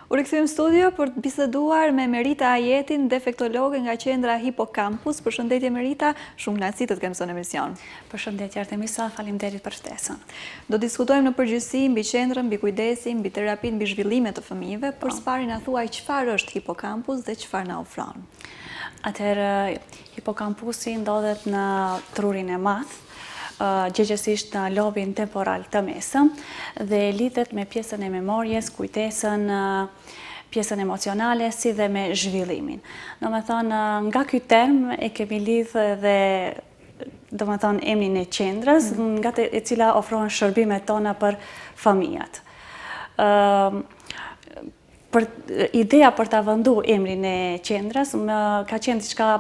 U rikthyem studio për të biseduar me Merita Ajetin, defektologe nga qendra Hippocampus. Përshëndetje Merita, shumë kënaqësi të kemë në emision. Përshëndetje Artemisa, faleminderit për ftesën. Do diskutojmë në përgjithësi mbi qendrën, mbi kujdesin, mbi terapinë, mbi zhvillimet të fëmijëve. Për së pari na thuaj çfarë është Hippocampus dhe çfarë na ofron. Atëherë, Hippocampusi ndodhet në trurin e madh, gjëgjësisht në lobin temporal të mesëm dhe lidhet me pjesën e memorjes, kujtesën, pjesën emocionale, si dhe me zhvillimin. Domethënë, nga ky term e kemi lidhë dhe domethënë emrin e qendrës, nga e cila ofrohen shërbimet tona për fëmijët. Ideja për ta vëndu emrin e qendrës ka qenë diçka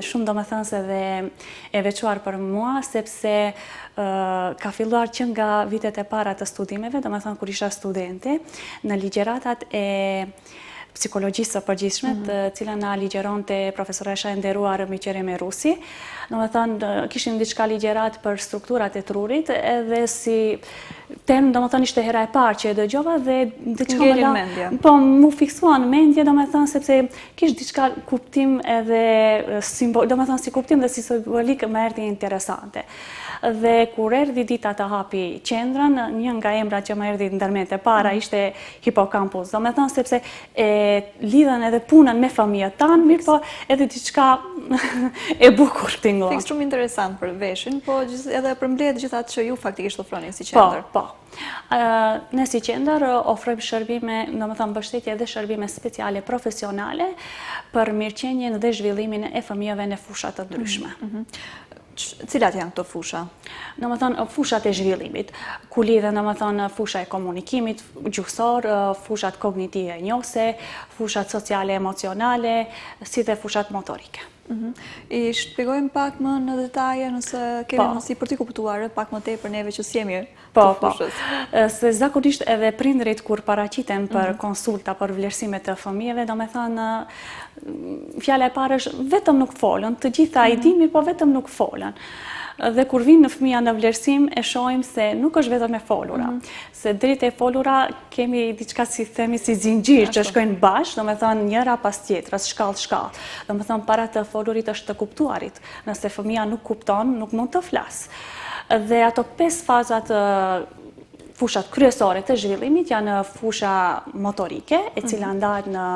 shumë domethënëse dhe e veçuar për mua, sepse ka filluar që nga vitet e para të studimeve, domethënë kur isha studente, në ligjeratat e psikologjisë së përgjithshme, të cilën na ligjeronte profesoresha e nderuar Miqere Merusi. Domethënë kishim diçka ligjerat për strukturat e trurit, edhe si temë domethënë ishte hera e parë që e dëgjova dhe diçka mu fiksua në mendje, domethënë sepse kish diçka kuptim edhe simbol, domethënë si kuptim dhe si simbolik më erdhi interesante. Dhe kur erdhi dita të hapi qendrën, një nga emrat që më erdhi ndërmend e para ishte Hippocampus. Domethënë sepse lidhen edhe punën me fëmijët tanë, mirë po edhe diçka e bukur tingëllon. Fikë shumë interesant për veshin, po edhe përmbledh gjithë atë që ju faktikisht ofronin si qendër. Po. Ne si qendër ofrojmë shërbime, domethënë mbështetje dhe shërbime speciale profesionale për mirëqenjen dhe zhvillimin e fëmijëve në fusha të ndryshme. Cilat janë këto fusha? Domethënë fushat e zhvillimit, ku lidhen domethënë fusha e komunikimit gjuhësor, fushat kognitive njohëse, fushat sociale emocionale, si dhe fushat motorike. I shpjegojmë pak më në detaje nëse kemi mundësi për t'i kuptuar pak më tepër neve që si jemi të fushës. Se zakonisht edhe prindrit kur paraqiten për konsulta për vlerësimet të fëmijëve, domethënë fjala e parë është vetëm nuk folën, të gjitha i dimë, po vetëm nuk folën. Dhe kur vinë në fëmija në vlerësim, e shohim se nuk është vetëm e folura. Se drejt e folura kemi diçka si themi si zinxhir që shkojnë bashkë, domethënë njëra pas tjetrës, shkallë. Domethënë para të folurit është të kuptuarit. Nëse fëmija nuk kupton, nuk mund të flasë. Dhe ato 5 fazat fushat kryesore të zhvillimit janë fusha motorike, e cila ndahet në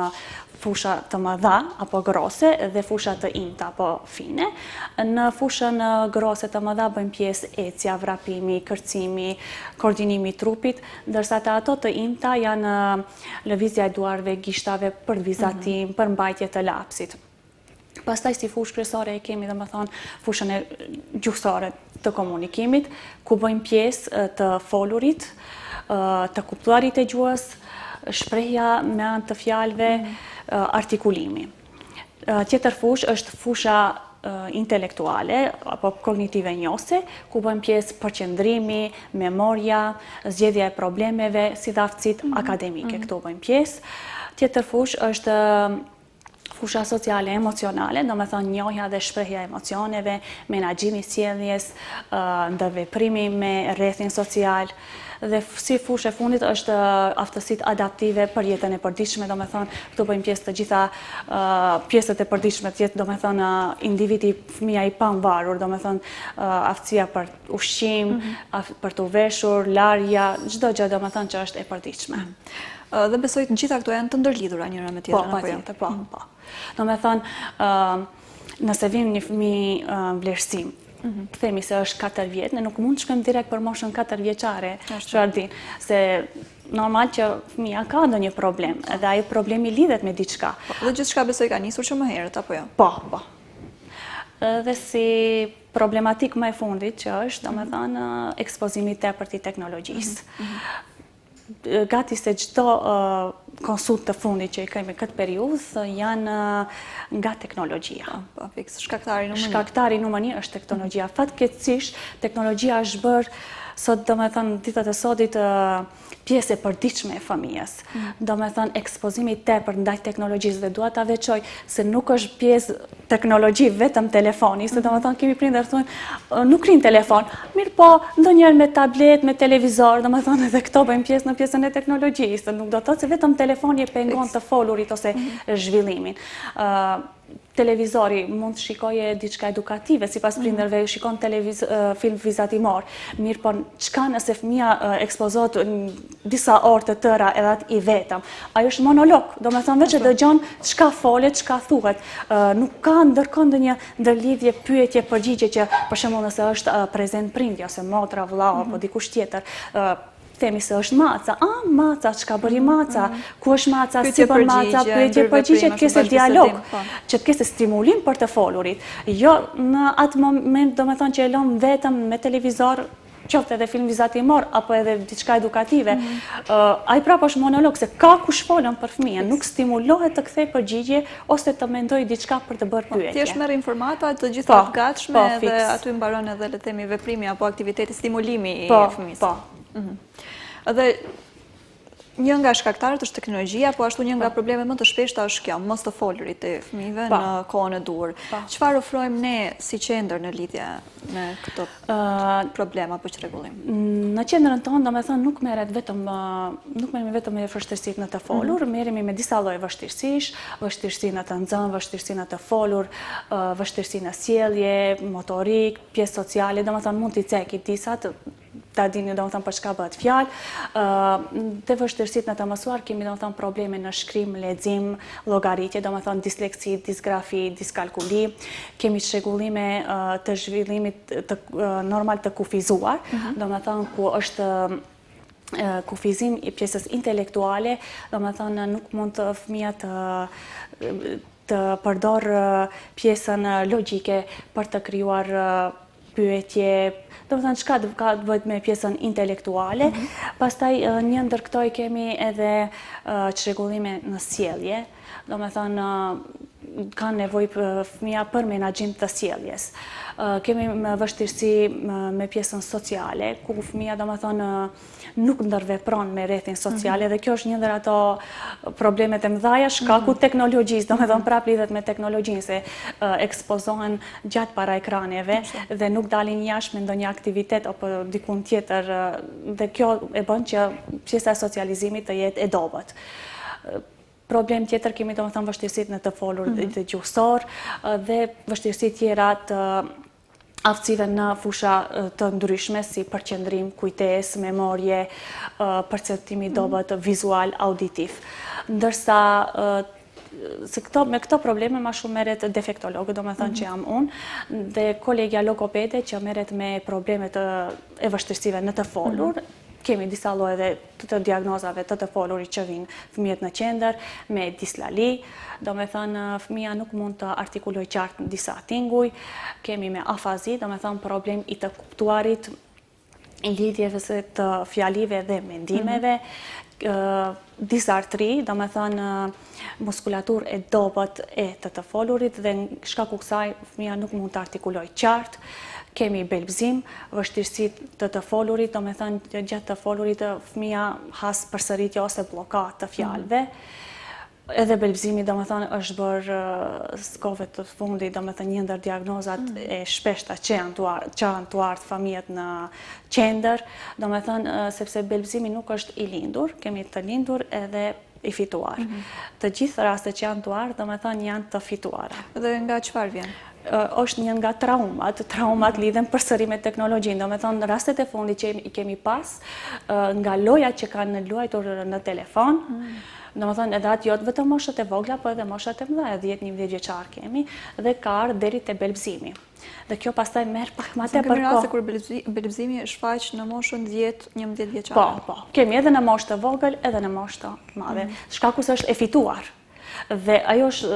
fusha të mëdha apo grose dhe fusha të imta apo fine. Në fushën grose të mëdha bëjmë pjesë ecja, vrapimi, kërcimi, koordinimi i trupit, ndërsa ato të imta janë lëvizja e duarve, gishtave për vizatim, për mbajtje të lapsit. Pastaj si fushë kryesore e kemi domethënë fushën e gjuhësore të komunikimit, ku bëjmë pjesë të folurit, të kuptuarit e gjuhës, shprehja me anë të fjalëve, artikulimi. Tjetër fushë është fusha intelektuale apo kognitive njohëse, ku bëjmë pjesë përqendrimi, memoria, zgjedhja e problemeve, si dhe aftësitë akademike, këto bëjmë pjesë. Tjetër fushë është fusha sociale emocionale, domethënë njohja dhe shprehja e emocioneve, menaxhimi i sjelljes, ndërveprimi me rrethin social. Dhe si fushë e fundit është aftësitë adaptive për jetën e përditshme, domethënë këtu bëjmë pjesë të gjitha pjesët e përditshme të jetë, domethënë individi, fëmia i pavarur, domethënë aftësia për ushqim, për të veshur, larja, çdo gjë domethënë që është e përditshme. Dhe besoj të gjitha këto janë të ndërlidhura njëra me tjetrën apo jo? Po. Domethënë nëse vjen një fëmijë vlerësim, themi se është 4 vjet, ne nuk mund të shkojmë direkt për moshën 4 vjeçare, se normal që fëmia ka ndonjë problem, edhe ai problemi lidhet me diçka. Dhe gjithçka besoj ka nisur që më herët apo jo? Po. Dhe si problematik më e fundit që është, domethënë ekspozimi i tepërt i teknologjisë. Gati se çdo konsult të fundit që i kemi këtë periudhë janë nga teknologjia. Shkaktari numër 1 është teknologjia. Fatkeqësisht teknologjia është bërë sot, domethënë ditët e sotit pjesë e përditshme e fëmijës. Domethënë ekspozimi i tepërt ndaj teknologjisë, dhe dua ta veçoj se nuk është pjesë teknologji vetëm telefoni, se domethënë kemi prindër thonë nuk rin telefon, mirë po ndonjëherë me tablet, me televizor, domethënë edhe këto bëjmë pjesë në pjesën e teknologjisë, nuk do të thotë se vetëm telefoni e pengon të folurit ose zhvillimin. Televizori mund të shikoje diçka edukative, sipas prindërve shikon film vizatimor. Mirë, po çka nëse fëmia ekspozohet disa orë të tëra edhe atë i vetëm. Ajo është monolog, domethënë veç e dëgjon çka folet, çka thuhet. Nuk ka ndërkohë ndonjë ndërlidhje, pyetje, përgjigje që për shembull nëse është prezent prindja ose motra, vëllau apo dikush tjetër, themi se është maca, maca, çka bëri maca, ku është maca, si bën maca, pyetje përgjigje, të kese dialog, që të kese stimulim për të folurit. Jo në atë moment, domethënë që e lëm vetëm me televizor, qoftë edhe film vizatimor apo edhe diçka edukative. Ai prapë është monolog se ka kush folën për fëmijën, nuk stimulohet të kthej përgjigje ose të mendoj diçka për të bërë pyetje. Thjesht merr informata të gjitha të gatshme dhe aty mbaron edhe le të themi veprimi apo aktiviteti stimulimi i fëmisë. Edhe një nga shkaktarët është teknologjia, po ashtu një nga problemet më të shpeshta është kjo, mos të folurit të fëmijëve në kohën e dur. Çfarë ofrojmë ne si qendër në lidhje me këto problema apo çrregullim? Në qendrën tonë, domethënë nuk merremi vetëm me vështirësitë në të folur, merremi me disa lloje vështirësish, vështirësi në të nxënë, vështirësi në të folur, vështirësi në sjellje, motorik, pjesë sociale, domethënë mund t'i ceki disat ta dini domethënë për çka bëhet fjalë. Te vështirësitë në të mësuar kemi domethënë probleme në shkrim, lexim, llogaritje, domethënë disleksi, disgrafi, diskalkuli. Kemi çrregullime të zhvillimit normal të kufizuar, domethënë ku është kufizim i pjesës intelektuale, domethënë nuk mund fëmia të përdor pjesën logjike për të krijuar pyetje, domethënë çka ka të bëjë me pjesën intelektuale. Pastaj një ndër këto i kemi edhe çrregullime në sjellje, domethënë ka nevojë fëmia për menaxhim të sjelljes. Kemi vështirësi me pjesën sociale, ku fëmia domethënë nuk ndërvepron me rrethin social, dhe kjo është një ndër ato problemet e mëdha shkaku teknologjisë, domethënë prapë lidhet me teknologjinë, se ekspozohen gjatë para ekraneve dhe nuk dalin jashtë me ndonjë aktivitet apo dikun tjetër, dhe kjo e bën që pjesa e socializimit të jetë e dobët. Problem tjetër kemi domethënë vështirësitë në të folur të gjuhësor dhe vështirësi tjera të aftësive në fusha të ndryshme si përqendrim, kujtesë, memorje, perceptimi dobët vizual, auditiv. Ndërsa me këto probleme ma shumë merret defektologë, domethënë që jam unë, dhe kolegja logopede që merret me problemet e vështirësive në të folur. Kemi disa lloje të diagnozave të folurit që vinë fëmijët në qendër, me dislali, domethënë fëmia nuk mund të artikulojë qartë në disa tinguj, kemi me afazi, domethënë problem i të kuptuarit, i lidhjeve të fjalive dhe mendimeve, disartri, domethënë muskulaturë e dobët e të folurit dhe shkaku kësaj fëmia nuk mund të artikulojë qartë. Kemi belbzim, vështirësitë të folurit, domethënë gjatë të folurit fëmia has përsëritje ose bllokat të fjalëve. Edhe belbzimi domethënë është bërë kohëve të fundit, domethënë një ndër diagnozat e shpeshta që janë tu ardhur fëmijët në qendër, domethënë sepse belbzimi nuk është i lindur, kemi të lindur edhe i fituar. Të gjithë rastet që janë tu ardhur, domethënë janë të fituara. Dhe nga çfarë vjen? Është një nga traumat lidhen përsëri me teknologjinë, domethënë rastet e fundit që i kemi pas, nga lojat që kanë luajtur në telefon, domethënë edhe atë jo vetëm moshat e vogla, po edhe moshat e mëdha, 10-11 vjeçar kemi, dhe ka ardhur deri te belbzimi. Dhe kjo pastaj merr pak më tepër kohë. Kemi raste kur belbzimi shfaq në moshën 10-11 vjeçare. Po. Kemi edhe në moshë të vogël, edhe në moshë të madhe. Shkaku është e fituar. Dhe ajo është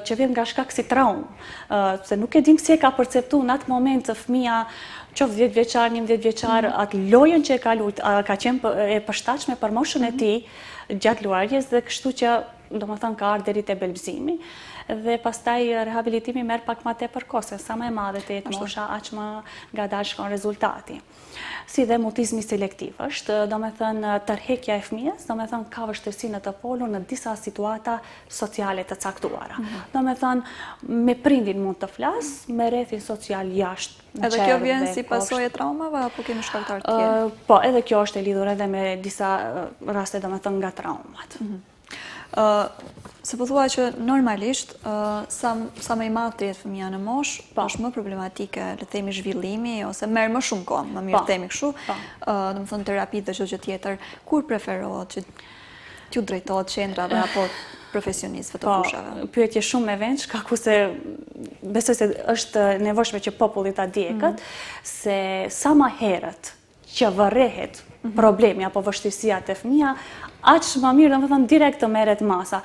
që vjen nga shkak si traumë, se nuk e dim si e ka perceptu në atë moment të fëmia, qoftë 10 vjeçar, 11 vjeçar, atë lojën që e ka luajtur, ka qenë e përshtatshme për moshën e tij gjatë luajtjes, dhe kështu që domethënë ka ardhur deri te belbzimi. Dhe pastaj rehabilitimi merr pak më tepër kohë, sa më e madhe të jetë mosha, aq më ngadalë shkon rezultati. Si dhe mutizmi selektiv është, domethënë tërheqja e fëmijës, domethënë ka vështirësi në të folur në disa situata sociale të caktuara. Domethënë me prindin mund të flas, me rrethin social jashtë. Edhe kjo vjen si pasojë e traumave apo kemi shkaktar të tjerë? Po, edhe kjo është e lidhur edhe me disa raste domethënë nga traumat. Se po thua që normalisht, sa më i madh të jetë fëmija në moshë, është më problematike, le të themi, zhvillimi, ose merr më shumë kohë, më mirë themi kështu, domethënë terapi dhe çdo gjë tjetër. Kur preferohet që t'ju drejtohet qendrave apo profesionistëve të fushave? Pyetje shumë e vend, shkaku se besoj se është nevojshme që populli ta di se sa më herët që vërrehet problemi apo vështirësia të fëmija, aq më mirë, domethënë direkt të merret masa.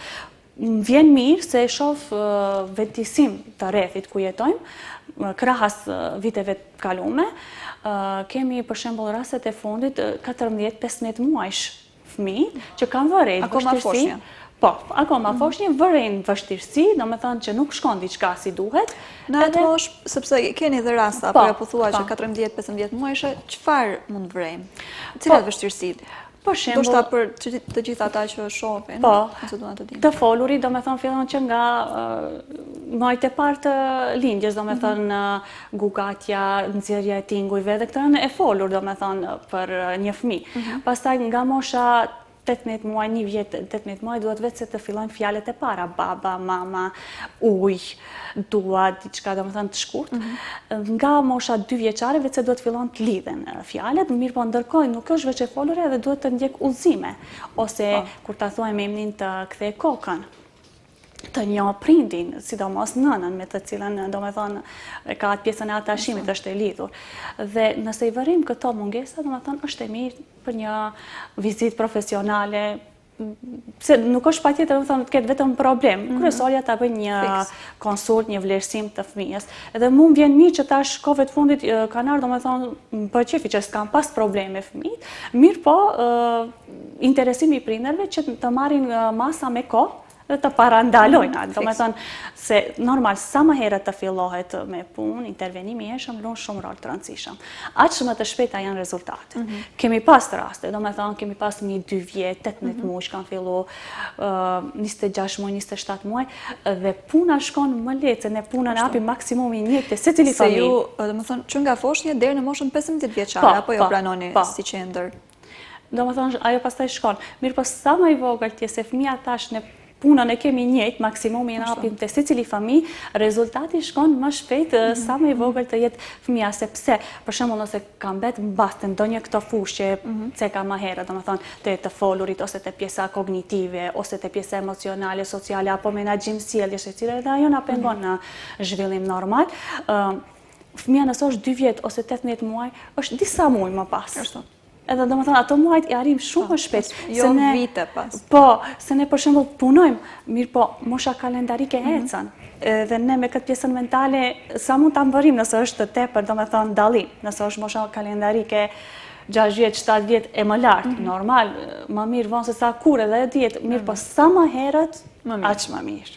Vjen mirë se shoh vetësim të rrethit ku jetojmë, krahas viteve të kaluara. Kemi për shembull rastet e fundit 14-15 muajsh fëmijë që kanë vërejt vështirësi. Po, akoma foshnje vërejnë vështirësi, domethënë që nuk shkon diçka si duhet. Në atë moshë, sepse keni dhe rasta, apo po thua që 14-15 muajshe, çfarë mund vërejmë? Cilat vështirësitë? Për shembull, do shta për të gjithë ata që shohin, ose duan të dinë. Të foluri, domethënë fillon që nga muajt e parë të lindjes, domethënë gugatja, nxjerrja e tingujve, dhe këto janë e folur domethënë për një fëmijë. Pastaj nga mosha 18 muaj, 1 vjet, 18 muaj, duhet vetë se të fillojnë fjalët e para, baba, mama, ujë, dua, diçka domethënë të shkurt. Nga mosha 2 vjeçare vetë se duhet fillon të lidhen fjalët, mirë po ndërkohë nuk është veç e folur edhe duhet të ndjek udhëzime, ose kur ta thuajmë emrin të kthej kokën, të njohë prindin, sidomos nënën me të cilën domethënë ka atë pjesën e atashimit është e lidhur. Dhe nëse i vërim këto mungesa, domethënë është e mirë për një vizitë profesionale, se nuk është patjetër domethënë të ketë vetëm problem. Kryesorja ta bëjë një konsult, një vlerësim të fëmijës. Edhe mua vjen mirë që tash kohëve të fundit kanë ardhur domethënë për qefi që s'kan pas probleme fëmijët, mirë po interesimi i prindërve që të marrin masa me kohë dhe të parandalojnë. Domethënë se normal sa më herët të fillohet me punë, intervenimi i hershëm lën shumë rol të rëndësishëm. Aq më të shpejta janë rezultatet. Kemi pas raste, domethënë kemi pas 1-2 vjet, 18 muaj kanë filluar, 26 muaj, 27 muaj dhe puna shkon më lehtë, se ne punën e japim maksimumin 1 te secili familje. Se ju, domethënë që nga foshnje deri në moshën 15 vjeçare apo jo pranoni si qendër? Domethënë ajo pastaj shkon. Mirë po sa më i vogël ti se fëmia tash në punën e kemi njëjtë, maksimumin e japim te secili familje, rezultati shkon më shpejt sa më i vogël të jetë fëmia, sepse për shembull nëse ka mbet mbas të ndonjë këto fushë që ka më herët, domethënë të folurit ose te pjesa kognitive ose te pjesa emocionale, sociale apo menaxhim sjelljesh, e cila edhe ajo na pengon në zhvillim normal. Fëmia nëse është 2 vjet ose 18 muaj, është disa muaj më pas. Edhe domethënë ato muajt i arrim shumë më shpejt. Jo vite pas. Po, se ne për shembull punojmë, mirë po mosha kalendarike ecën. Dhe ne me këtë pjesën mentale sa mund ta mbërrim nëse është të tepër, domethënë dallim. Nëse është mosha kalendarike 6 vjet, 7 vjet e më lartë, normal, më mirë vonë se sa kur edhe e dihet, mirë po sa më herët, aq më mirë.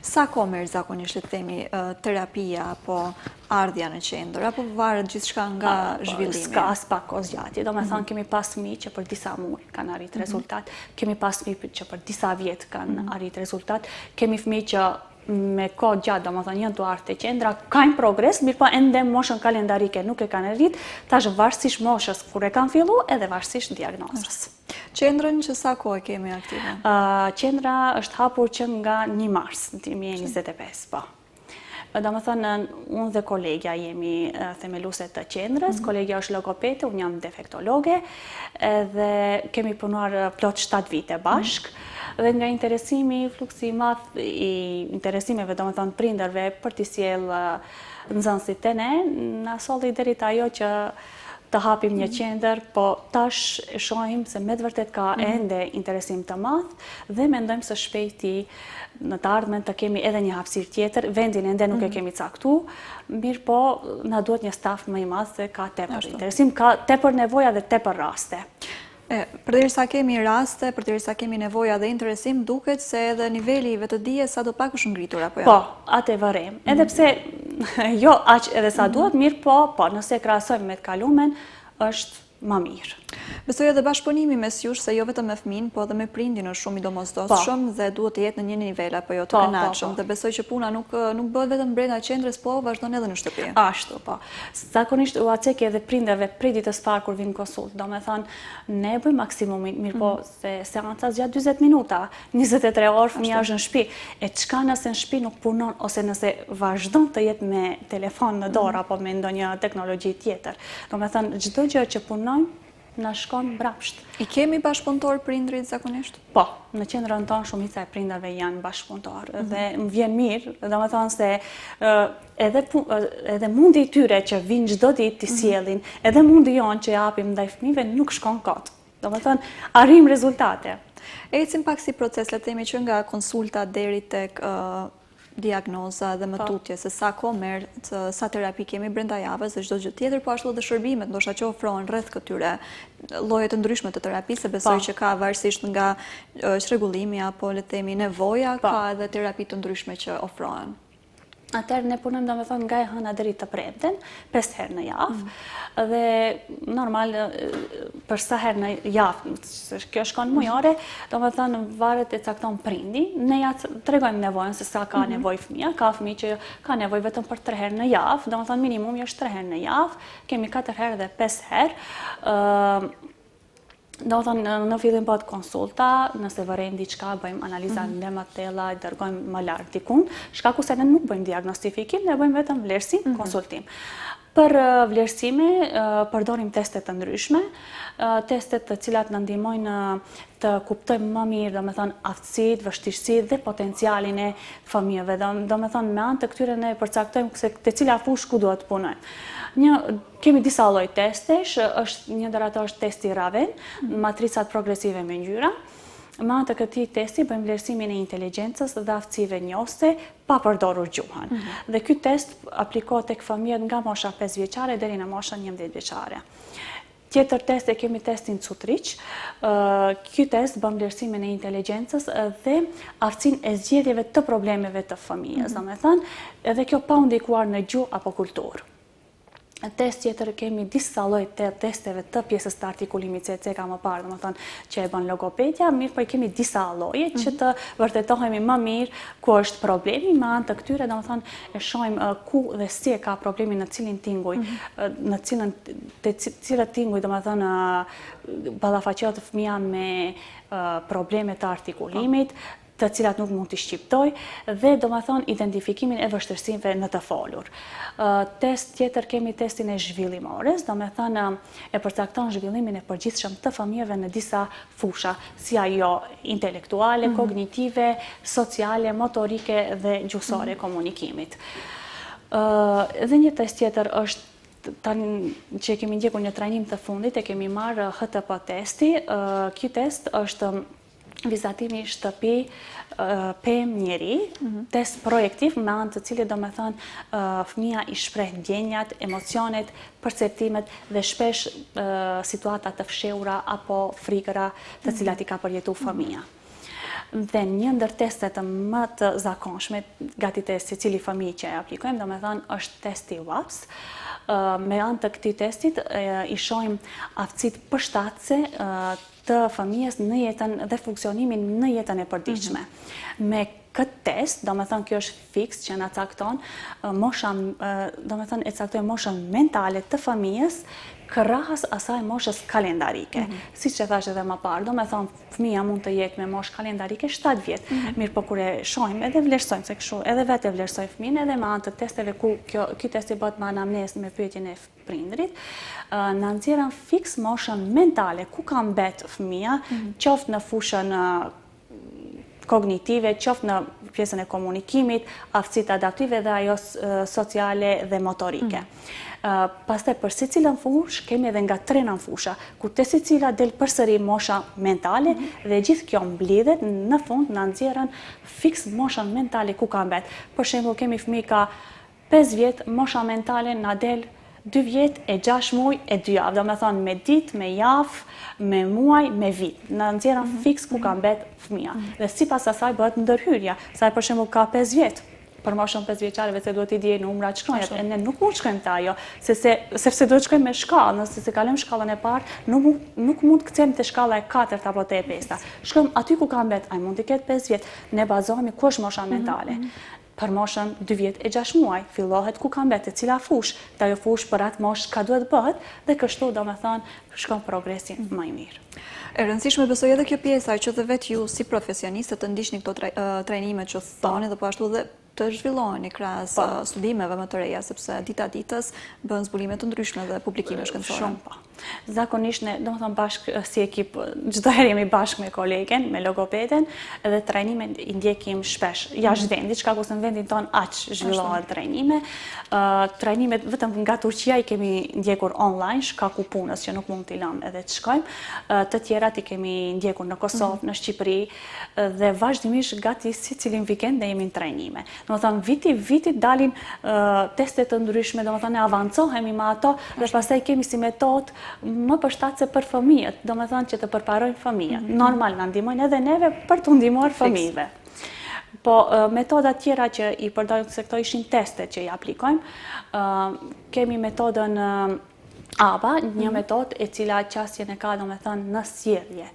Sa kohë merr zakonisht le të themi terapia apo ardhja në qendër, apo varet gjithçka nga zhvillimi? S'ka as pak kohë zgjatje. Domethënë kemi pas fëmijë që për disa muaj kanë arrit rezultat, kemi pas fëmijë që për disa vjet kanë arrit rezultat, kemi fëmijë që me kohë gjatë, domethënë janë duart te qendra, kanë progres, mirë po ende moshën kalendarike nuk e kanë arrit, tash varësisht moshës kur e kanë filluar edhe varësisht diagnozës. Qendrën që sa kohë kemi aktive? Qendra është hapur që nga 1 mars 2025, po. Domethënë unë dhe kolegja jemi themeluese të qendrës, kolegja është logopede, unë jam defektologe, dhe kemi punuar plot 7 vite bashk. Dhe nga interesimi, fluksi i madh i interesimeve, domethënë prindërve për t'i sjellë nxënësit e ne, na solli deri te ajo që të hapim një qendër, po tash shohim se me të vërtet ka ende interesim të madh dhe mendojmë së shpejti në të ardhmen të kemi edhe një hapësirë tjetër, vendin ende nuk e kemi caktuar, mirë po na duhet një staf më i madh se ka tepër interesim, ka tepër nevoja dhe tepër raste. Përderisa kemi raste, përderisa kemi nevoja dhe interesim, duket se edhe niveli i vetëdijes sadopak është ngritur apo jo? Po, atë e vërejmë. Edhe pse jo aq edhe sa duhet, mirë po, nëse krahasojmë me të kalumen, është më mirë. Besoj edhe bashkëpunimi mes jush se jo vetëm me fëmin, po edhe me prindin është shumë i domosdoshëm dhe duhet të jetë në një nivel apo jo të kënaqshëm. Dhe besoj që puna nuk bëhet vetëm brenda qendrës, po vazhdon edhe në shtëpi. Ashtu, po. Zakonisht u aceki edhe prindërve prej ditës parë kur vinë konsult. Domethënë ne bëjmë maksimumin, mirë po se seanca zgjat 40 minuta, 23 orë fëmia është në shtëpi. E çka nëse në shtëpi nuk punon ose nëse vazhdon të jetë me telefon në dorë apo me ndonjë teknologji tjetër. Domethënë çdo gjë që punojmë na shkon mbrapsht. I kemi bashkëpunëtor prindrit zakonisht? Po, në qendrën tonë shumica e prindërve janë bashkëpunëtor dhe më vjen mirë, domethënë se edhe mundi i tyre që vinë çdo ditë të sjellin, edhe mundi jonë që japim ndaj fëmijëve nuk shkon kot. Domethënë arrim rezultate. Ecim pak si proces, le të themi që nga konsulta deri tek diagnoza dhe mëtutje, se sa kohë merr, sa terapi kemi brenda javës dhe çdo gjë tjetër, po ashtu edhe shërbimet, ndoshta që ofrohen rreth këtyre lloje të ndryshme të terapisë, besoj që ka varësisht nga çrregullimi apo le të themi nevoja, ka edhe terapi të ndryshme që ofrohen. Atëherë ne punojmë domethënë nga e hëna deri të premten, 5 herë në javë, dhe normal për sa herë në javë, kjo shkon mujore, domethënë varet e cakton prindi, ne ja tregojmë nevojën se sa ka nevojë fëmia, ka fëmijë që ka nevojë vetëm për 3 herë në javë, domethënë minimumi është 3 herë në javë, kemi 4 herë dhe 5 herë. Në fillim bëhet konsulta, nëse vërejmë diçka, bëjmë analiza në lematella, dërgojmë më lart dikun, shkaku se ne nuk bëjmë diagnostifikim, ne bëjmë vetëm vlerësim, konsultim. Për vlerësime përdorim testet të ndryshme, testet të cilat na ndihmojnë të kuptojmë më mirë, domethënë aftësitë, vështirësitë dhe potencialin e fëmijëve. Domethënë me anë të këtyre ne përcaktojmë se te cila fushë ku duhet të punojmë. Kemi disa lloj testesh, një ndër ato është testi Raven, matricat progresive me ngjyra. Me anë të këtij testi bëjmë vlerësimin e inteligjencës dhe aftësive njohëse pa përdorur gjuhën. Dhe ky test aplikohet tek fëmijët nga mosha 5 vjeçare deri në moshën 11 vjeçare. Tjetër test e kemi testin Cutriç. Ky test bën vlerësimin e inteligjencës dhe aftësinë e zgjedhjeve të problemeve të fëmijës, domethënë, edhe kjo pa u ndikuar në gjuhë apo kulturë. Test tjetër kemi disa lloj të testeve të pjesës të artikulimit CC ka më parë, domethënë që e bën logopedja, mirë po i kemi disa lloje që të vërtetohemi më mirë ku është problemi, me anë të këtyre domethënë e shohim ku dhe si e ka problemin në cilin tinguj, në cilët tinguj domethënë ballafaqohet fëmia me probleme të artikulimit, të cilat nuk mund të shqiptoj, dhe domethënë identifikimin e vështirësive në të folur. Test tjetër kemi testin e zhvillimores, domethënë e përcakton zhvillimin e përgjithshëm të fëmijëve në disa fusha, si ajo intelektuale, kognitive, sociale, motorike dhe gjuhësore komunikimit. Dhe një test tjetër është tani që kemi ndjekur një trajnim të fundit, e kemi marrë HTP testi. Ky test është vizatimi shtëpi pem njeri, test projektiv me anë të cilit domethënë fëmia i shpreh ndjenjat, emocionet, perceptimet dhe shpesh situata të fshehura apo frikëra të cilat i ka përjetuar fëmia. Dhe një ndër testet më të zakonshme, gati te secili fëmijë që e aplikojmë, domethënë është testi WAPS. Me anë të këtij testit i shohim aftësitë përshtatëse të fëmijës në jetën dhe funksionimin në jetën e përditshme. Me këtë test, domethënë kjo është fiks që na cakton moshën, domethënë e caktojmë moshën mentale të fëmijës krahas asaj moshës kalendarike. Siç e thash edhe më parë, domethënë fëmia mund të jetë me moshë kalendarike 7 vjet. Mirë, po kur e shohim edhe vlerësojmë se kështu, edhe vetë vlerësoj fëmin edhe me anë të testeve ku ky test i bëhet me anamnezë me pyetjen e prindrit, na nxjerrën fiks moshën mentale ku ka mbet fëmia, qoftë në fushën kognitive, qoftë në pjesën e komunikimit, aftësitë adaptive dhe ajo sociale dhe motorike. Pastaj për secilën fushë kemi edhe nga 3 fusha, ku te secila del përsëri mosha mentale dhe gjithë kjo mblidhet në fund na nxjerrën fiks moshën mentale ku ka mbet. Për shembull kemi fëmijë ka 5 vjet, mosha mentale na del 2 vjet e 6 muaj e 2 javë, domethënë me ditë, me javë, me muaj, me vit. Na nxjerrën fiks ku ka mbet fëmia. Dhe sipas asaj bëhet ndërhyrja, sa për shembull ka 5 vjet. për ma shumë 5 vjeqareve se duhet i dje numrat shkronjat, e ne nuk mund shkojmë të ajo, sepse duhet shkojmë me shkallë, nëse se kalem shkallën e parë, nuk mund këcem të shkalla e 4 apo të e 5. Shkojmë aty ku ka mbet, a mund të ketë 5 vjetë, ne bazohemi ku është mosha mentale. Për moshën 2 vjetë e 6 muaj, fillohet ku ka mbet e cila fush, të ajo fush për atë moshë ka duhet bëhet, dhe kështu do me thënë, shkon progresin më i mirë. E rëndësishme besoj edhe kjo pjesa që dhe vetë ju si profesionistët të ndishni këto trajnimet që thoni dhe po ashtu dhe të zhvilloheni krahas studimeve më të reja, sepse dita ditës bën zbulime të ndryshme dhe publikime shkencore. Shumë po. Zakonisht ne, do më thëmë bashkë si ekip, çdo herë jemi bashkë me kolegen, me logopeden, edhe trajnimet i ndjekim shpesh, jashtë vendit, çka ku se në vendin tonë aq zhvillohen trajnime. Trajnimet vetëm nga Turqia i kemi ndjekur online, shkaku punës që nuk mund t'i lëmë edhe të shkojmë. Të tjerat i kemi ndjekur në Kosovë, në Shqipëri, dhe vazhdimisht gati si cilin vikend ne jemi në trajnime. Do më thëmë viti dalin testet të ndryshme, do më thënë avancohemi me ato dhe pastaj kemi si metodë më përshtatse për fëmijët, do me thënë që të përparojnë fëmijët. Normal në ndihmojnë edhe neve për të ndihmuar fëmijëve. Po metodat tjera që i përdojmë, se këto ishin testet që i aplikojmë, kemi metodën ABA, një metodë e cila qasjen e ka, do me thënë, në sjellje.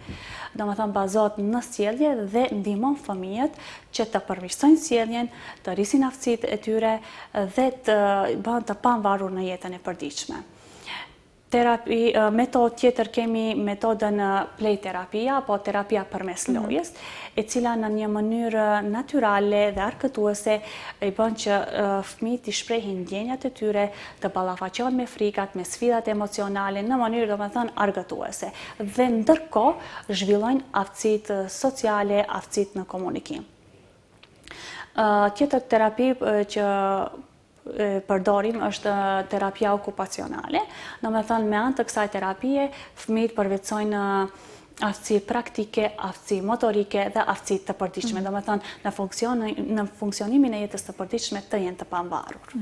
Do me thënë, bazot në sjellje dhe ndihmon fëmijët që të përmirësojnë sjelljen, të rrisin aftësitë e tyre dhe të bëhen të pavarur në jetën e përditshme. Metodë tjetër kemi metodën play terapia, apo terapia përmes lojës, e cila në një mënyrë natyrale dhe arkëtuese i bën që fëmijët të shprehin ndjenjat e tyre, të ballafaqohen me frikat, me sfidat emocionale, në mënyrë do me thënë argëtuese. Dhe ndërkohë zhvillojnë aftësitë sociale, aftësitë në komunikim. Tjetër terapi që përdorim është terapia okupacionale. Do me thënë, me anë të kësaj terapie, fëmijët përvetsojnë aftësi praktike, aftësi motorike dhe aftësi të përditshme. Do me thënë, në funksionimin e jetës të përditshme të jenë të pavarur.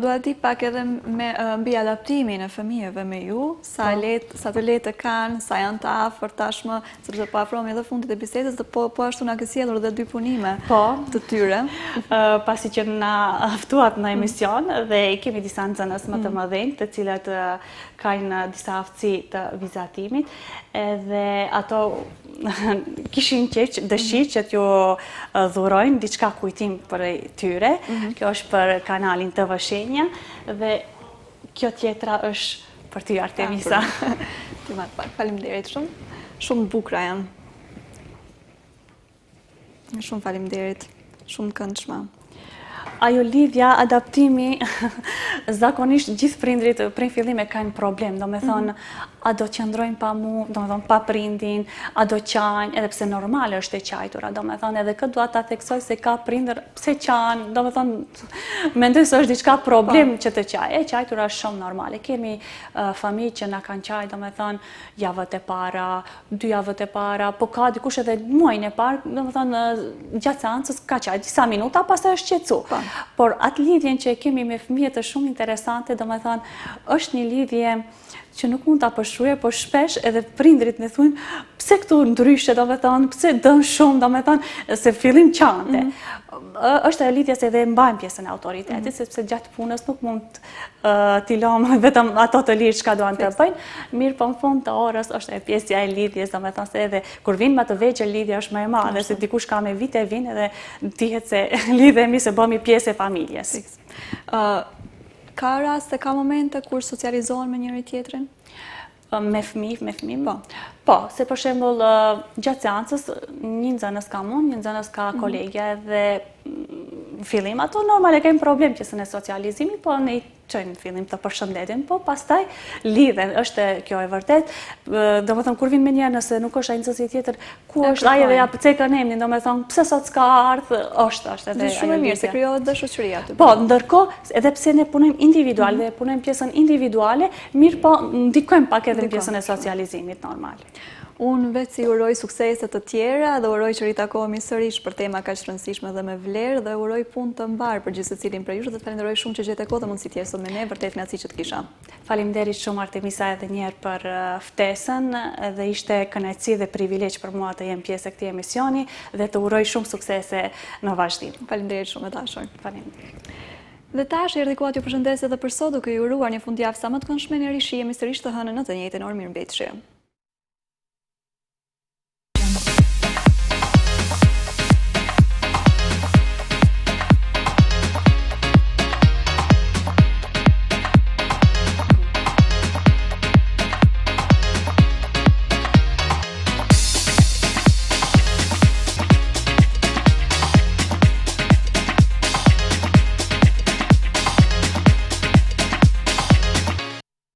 Dua di pak edhe mbi adaptimin e fëmijëve me ju, sa të lehtë kanë, sa janë të afërt tashmë, sepse po afrohemi edhe fundit e bisedës dhe po ashtu na ke sjellur edhe 2 punime të tyre. Pasi që na ftuat në emision dhe kemi disa nxënës më të mëdhenj, të cilat kanë disa aftësi të vizatimit, edhe ato kishin dëshirë që t'ju dhurojnë diçka kujtim për tyre. Kjo është për kanalin TV Shenja dhe kjo tjetra është për ty, Artemisa. Ti marrë pak, faleminderit shumë. Shumë bukura janë. Shumë faleminderit, shumë këndshme. Ajo lidhja, adaptimi, zakonisht gjithë prindrit prej fillime kanë problem, do me thonë, a do qëndrojnë pa mu, do me thonë pa prindin, a do qajnë, edhe pse normal është e qajtura, do me thonë, edhe këtë duat ta theksoj se ka prindër pse qajnë, do me thonë, mendoj se është diçka problem që të qaj, e qajtura është shumë normale. Kemi familje që na kanë qaj, do me thonë, javët e para, 2 javët e para, po ka dikush edhe muajin e parë, do me thonë, gjatë seancës ka qaj, disa minuta, pastaj është qetësu. Por atë lidhjen që e kemi me fëmijët është shumë interesante, do me thonë, është një lidhje që nuk mund ta përshkruaj, por shpesh edhe prindrit më thonë, pse këtu ndryshe, do me thonë, pse dën shumë, do me thonë, se fillim qante. Është ajo lidhja se edhe mbajmë pjesën e autoritetit, sepse gjatë punës nuk mund t'i lëmë vetëm ato të lirë çka duan të bëjnë, mirë po në fund të orës është e pjesja e lidhjes, do me thonë se edhe kur vinë më të vegjël lidhja është më e madhe, se dikush ka me vite vinë edhe dihet se lidhemi se bëmi pjesë e familjes. Ka raste, ka momente kur socializohen me njëri tjetrin? Me fëmijë? Po, se për shembull gjatë seancës një nxënës ka mund, një nxënës ka kolegja dhe fillim ato normal e kemi problem pjesën e socializimit, po ne i çojmë në fillim të përshëndetin, po pastaj lidhen, është kjo e vërtet. Domethënë kur vin me njëherë nëse nuk është ai nxënësi tjetër, ku është ai edhe ja pcekën emrin, domethënë pse sot s'ka ardhur, është edhe shumë e mirë se krijohet dhe shoqëria aty. Po, ndërkohë edhe pse ne punojmë individual dhe punojmë pjesën individuale, mirë po ndikojmë pak edhe në pjesën e socializimit normal. Unë vetë si uroj sukseset të tjera dhe uroj që ritakohemi sërish për tema kaq të rëndësishme dhe me vlerë dhe uroj punë të mbarë për gjithë secilin prej jush dhe të falenderoj shumë që gjete kohë dhe mundësi tjerë sot me ne, vërtet kënaqësi që të kisha. Faleminderit shumë Artemisa edhe një herë për ftesën dhe ishte kënaqësi dhe privilegj për mua të jem pjesë e këtij emisioni dhe të uroj shumë suksese në vazhdim. Faleminderit shumë e dashur. Faleminderit. Dhe tash erdhi koha t'ju përshëndes edhe për sot, duke ju uruar një fundjavë sa më të këndshme, në rishi jemi sërish të hënën në të njëjtën orë. Mirëmbëjtje.